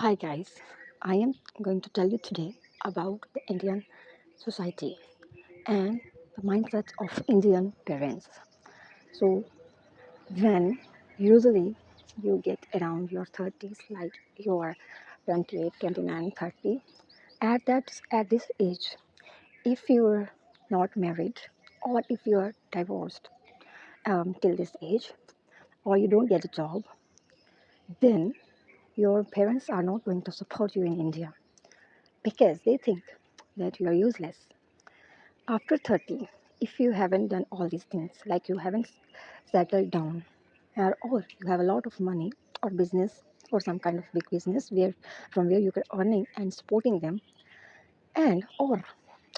Hi guys, I am going to tell you today about the Indian society and the mindset of Indian parents. So, when usually you get around your 30s, like you are 28, 29, 30, at this age, if you're not married or if you are divorced till this age or you don't get a job, then your parents are not going to support you in India because they think that you are useless. After 30, if you haven't done all these things, like you haven't settled down, or you have a lot of money or business or some kind of big business where from where you can earning and supporting them, and or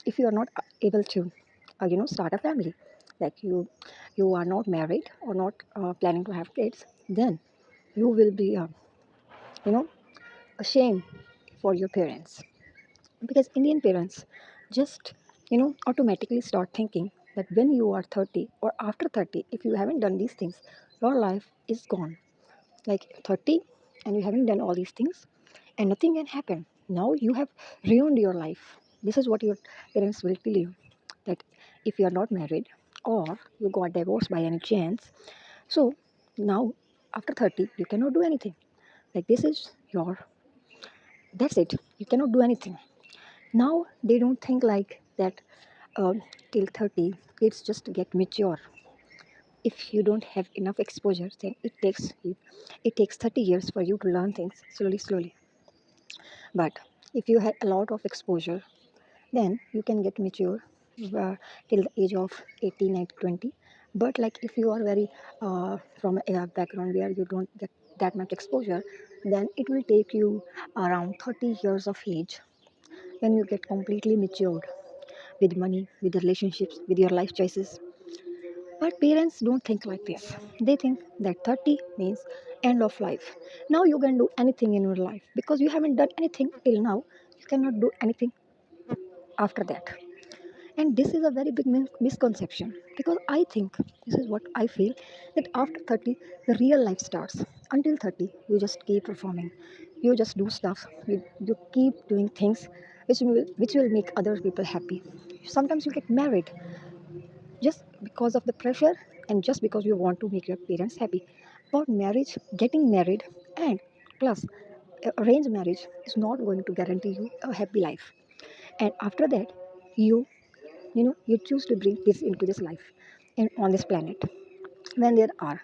if you are not able to, start a family, like you are not married or not planning to have kids, then you will be, you know, a shame for your parents because Indian parents just automatically start thinking that when you are 30 or after 30, if you haven't done these things, your life is gone. Like 30 and you haven't done all these things and nothing can happen. Now you have ruined your life. This is what your parents will tell you, that if you are not married or you got divorced by any chance, so now after 30 you cannot do anything. Like this is your, that's it, you cannot do anything. Now they don't think like that. Till 30 kids just get mature. If you don't have enough exposure, then it takes 30 years for you to learn things slowly. But if you had a lot of exposure, then you can get mature till the age of 18 and 20. But like if you are very from a background where you don't get that much exposure, then it will take you around 30 years of age when you get completely matured with money, with relationships, with your life choices. But parents don't think like this. They think that 30 means end of life. Now you can do anything in your life because you haven't done anything till now. You cannot do anything after that. And this is a very big misconception because I think this is what I feel, that after 30 the real life starts. Until 30 you just keep performing. You just do stuff. You keep doing things which will make other people happy. Sometimes you get married just because of the pressure and just because you want to make your parents happy. About marriage, getting married, and plus arranged marriage is not going to guarantee you a happy life. And after that, you choose to bring kids into this life and on this planet. When there are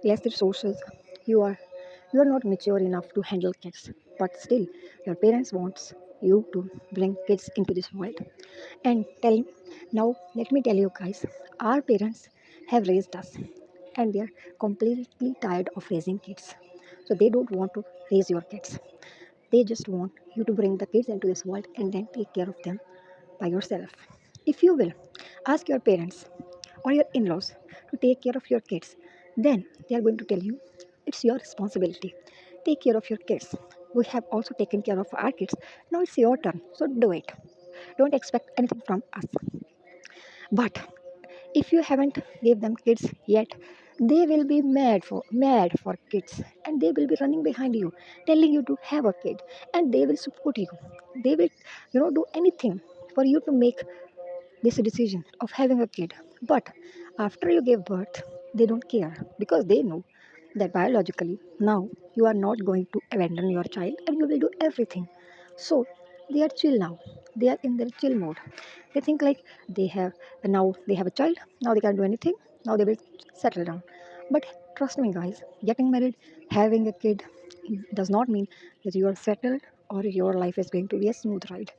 less resources, you are you are not mature enough to handle kids, but still your parents wants you to bring kids into this world. And tell now let me tell you guys, our parents have raised us and they are completely tired of raising kids. So they don't want to raise your kids. They just want you to bring the kids into this world and then take care of them by yourself. If you will ask your parents or your in laws to take care of your kids, then they are going to tell you it's your responsibility. Take care of your kids. We have also taken care of our kids. Now it's your turn. So do it. Don't expect anything from us. But if you haven't gave them kids yet, they will be mad for kids and they will be running behind you telling you to have a kid, and they will support you. They will do anything for you to make this decision of having a kid. But after you give birth, they don't care because they know that biologically now you are not going to abandon your child and you will do everything. So they are chill now. They are in their chill mode. They think like they have a child, now they can do anything, now they will settle down. But trust me guys, getting married, having a kid does not mean that you are settled or your life is going to be a smooth ride.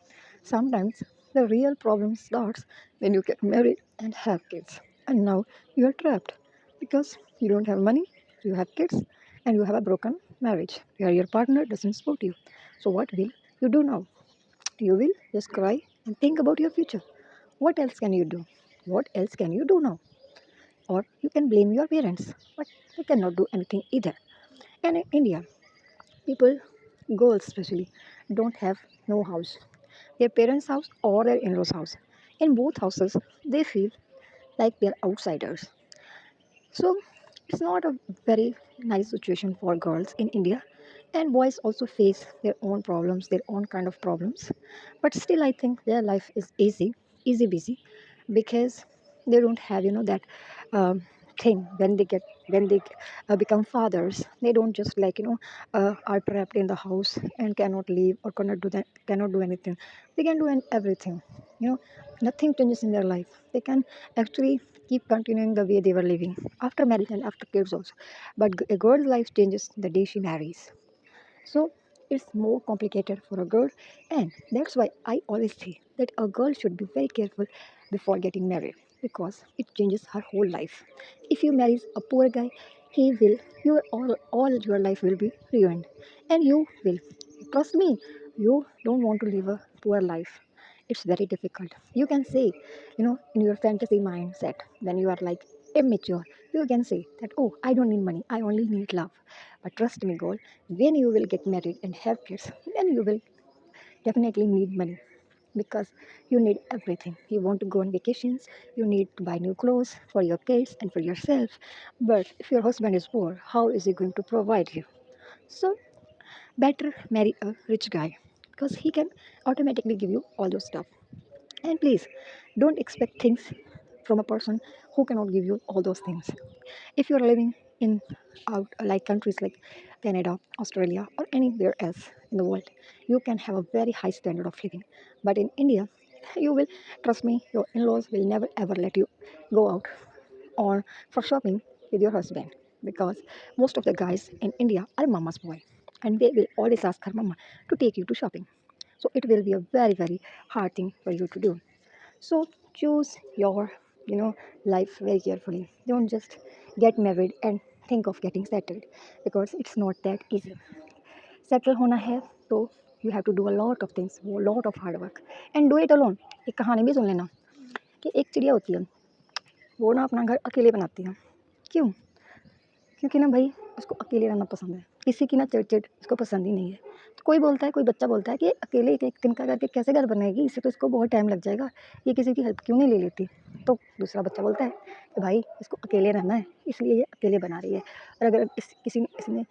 Sometimes the real problem starts when you get married and have kids. And now you are trapped because you don't have money, you have kids, and you have a broken marriage where your partner doesn't support you. So, what will you do now? You will just cry and think about your future. What else can you do? What else can you do now? Or you can blame your parents, but they cannot do anything either. And in India, people, girls especially, don't have no house, their parents' house or their in-laws' house. In both houses, they feel like they're outsiders. So it's not a very nice situation for girls in India. And boys also face their own problems, their own kind of problems, but still I think their life is easy busy, because they don't have that um, thing. When they become fathers, they don't just are trapped in the house and cannot leave or cannot do anything. They can do everything, you know nothing changes in their life. They can actually keep continuing the way they were living after marriage and after kids also. But a girl's life changes the day she marries. So it's more complicated for a girl, and that's why I always say that a girl should be very careful before getting married, because it changes her whole life. If you marry a poor guy, he will all your life will be ruined, and you will, trust me, you don't want to live a poor life. It's very difficult. You can say, in your fantasy mindset, when you are like immature, you can say that, oh, I don't need money, I only need love. But trust me, girl, when you will get married and have kids, then you will definitely need money, because you need everything. You want to go on vacations, you need to buy new clothes for your kids and for yourself. But if your husband is poor, how is he going to provide you? So better marry a rich guy, because he can automatically give you all those stuff. And please don't expect things from a person who cannot give you all those things. If you're living in out like countries like Canada, Australia, or anywhere else in the world, you can have a very high standard of living. But in India, you will, trust me, your in-laws will never ever let you go out or for shopping with your husband, because most of the guys in India are mama's boy, and they will always ask her mama to take you to shopping. So it will be a very very hard thing for you to do. So choose your, life very carefully. Don't just get married and think of getting settled, because it's not that easy. Settle होना है तो you have to do a lot of things, a lot of hard work, and do it alone. एक कहानी भी सुन लेना कि एक चिड़िया होती है, वो ना अपना घर अकेले बनाती है। क्यों? क्योंकि ना भाई उसको अकेले रहना पसंद है, किसी की ना चिड़-चिड़ उसको पसंद ही नहीं है। तो कोई बोलता है, कोई बच्चा बोलता है कि अकेले एक-एक दिन का करके कैसे घर बनाएगी? इससे तो इसको बहुत टाइम लग जाएगा, ये किसी की हेल्प क्यों नहीं ले लेती? तो दूसरा बच्चा बोलता है कि भाई इसको अकेले रहना है, इसलिए ये अकेले बना रही है, और अगर इसने